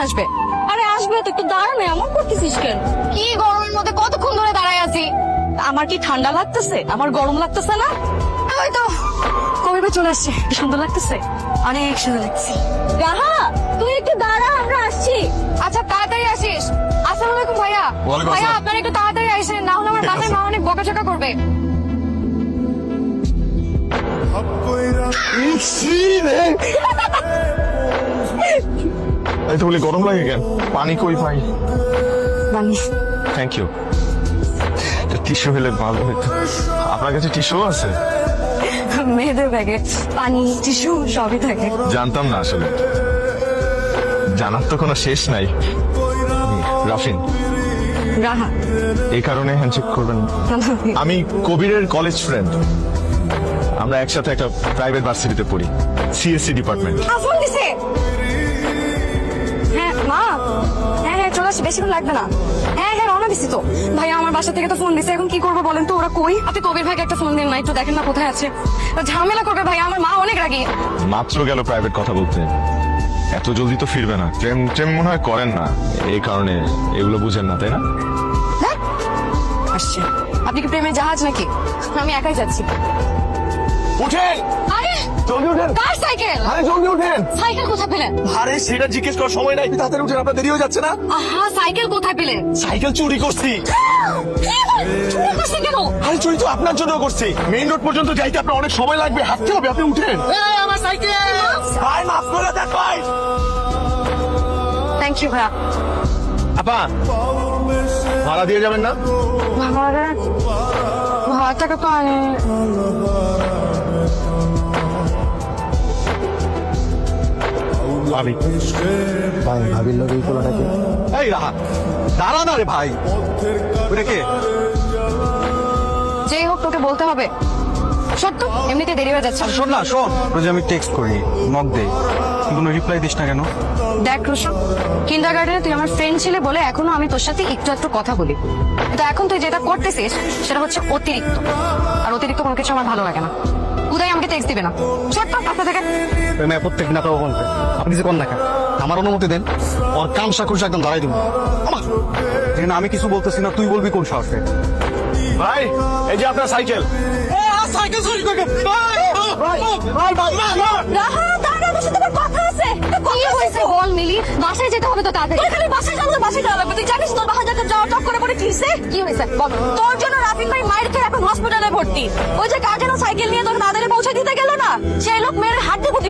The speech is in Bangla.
আসবে? আরে আসবে তো, একটু দাঁড়া না, এমন করতেছিস কেন? কি গরমের মধ্যে কতক্ষণ ধরে দাঁড়ায় আছি। আমার কি ঠান্ডা লাগতেছে? আমার গরম লাগতেছে না? ওই তো কবিবে চলে আসছে, কি সুন্দর লাগতেছে, অনেক সুন্দর লাগছে। রাহা, তুই একটু দাঁড়া, আমরা আসছি। আচ্ছা তাড়াতাড়ি আসিস। আসসালামু আলাইকুম ভাইয়া। ওয়ালাইকুম ভাইয়া আসসালাম। আপনারা একটু তাড়াতাড়ি আসেন, না হলে আমার বাসায় মা অনেক বকাঝকা করবে। এই তো বলি গরম লাগে কেন? পানি কই পাই? বানি থ্যাংক ইউ। টিস্যু হলে ভালো হতো। আপনার কাছে টিস্যু আছে? মেয়েদের ব্যাগে পানি, টিস্যু সবই থাকে। জানতাম না আসলে, জানার তো কোনো শেষ নাই। রাফিন, রাহা, এই কারণে হ্যান্ডশেক করবেন না। আমি কবিরের কলেজ ফ্রেন্ড, আমরা একসাথে একটা প্রাইভেট ভার্সিটিতে পড়ি, সিএসসি ডিপার্টমেন্ট। ফোন দিছে। হ্যাঁ মা, হ্যাঁ হ্যাঁ চলে আসি, বেশিক্ষণ লাগবে না। হ্যাঁ হ্যাঁ রওনা দিছি তো। ভাইয়া আমার বাসা থেকে তো ফোন দিছে, এখন কি করবো বলেন তো? ওরা কই? আপনি কবির ভাইকে একটা ফোন দিন না, একটু দেখেন না কোথায় আছে। ঝামেলা করবে ভাইয়া, আমার মা অনেক রাগী। মাত্র গেল প্রাইভেট কথা বলতে, এত জলদি তো ফিরবে না। প্রেম মনে হয় করেন না, এই কারণে এগুলো বুঝেন না, তাই না? আসছে। আপনি কি প্রেমের জাহাজ নাকি? আমি একাই যাচ্ছি। উঠেন, আরে জলদি উঠেন। কার সাইকেল? আরে জলদি উঠেন। সাইকেল কোথায় পেলেন? আরে সেটা জিজ্ঞেস করার সময় নাই, তাড়াতাড়ি উঠেন, আপনার দেরি হয়ে যাচ্ছে না। আহা, সাইকেল কোথায় পেলেন? সাইকেল চুরি করছি। চুরি করছে কেন? আরে চুরি তো আপনার জন্য করছি। মেইন রোড পর্যন্ত যাইতে আপনার অনেক সময় লাগবে, হাঁটতে হবে, আপনি উঠেন। আমার সাইকেল ভাই, মাফ করে দেন ভাই। থ্যাংক ইউ ভাইয়া। আপা, ভাড়া দিয়ে যাবেন না? ভাড়া টাকা তো আনে। ভাবি, ভাই ভাবির লোক এই পোলাটাকে এই রাহা, দাঁড়া না রে ভাই। ওটা কে? যেই হোক তোকে বলতে হবে। সত্য এমনিতে দেরি হয়ে যাচ্ছে। শোন না শোন, ওই যে আমি টেক্সট করি, নক দেই, কোনো রিপ্লাই দিস না কেন? দেখ রুশন, কিন্ডার গার্ডেনে তুই আমার ফ্রেন্ড ছিলে বলে এখনো আমি তোর সাথে একটু একটু কথা বলি, কিন্তু এখন তুই যেটা করতেছিস সেটা হচ্ছে অতিরিক্ত, আর অতিরিক্ত কোনো কিছু আমার ভালো লাগে না। উদয় আমাকে টেক্সট দিবে না। ছোট্ট রাস্তা থেকে প্রেমে প্রত্যেক নাটক বলতে আপনি যে কোন দেখা আমার অনুমতি দেন, ওর কাম সাকুশ একদম দাঁড়াই দিব। আমার এখানে আমি কিছু বলতেছি না, তুই বলবি কোন সাহসে? ভাই, এই যে আপনার সাইকেল। সাইকেল চুরি করে রাহা, দাঁড়া, তোর সাথে আমার কথা আছে। কি হয়েছে বল মিলি, বাসায় যেতে হবে তো তাড়াতাড়ি। তুই খালি বাসায় যাবো, বাসায় যাওয়া লাগবে। তুই জানিস তোর বাসা যাতে যাওয়া টপ করে পড়ে কি হয়েছে? কি হয়েছে বল। তোর জন্য রাফিন ভাই মায়ের খেয়ে এখন হসপিটালে ভর্তি। ওই যে কার যেন সাইকেল নিয়ে তোর দাদারে পৌঁছে দিতে গেল না, সেই লোক মেয়ের হাত দিয়ে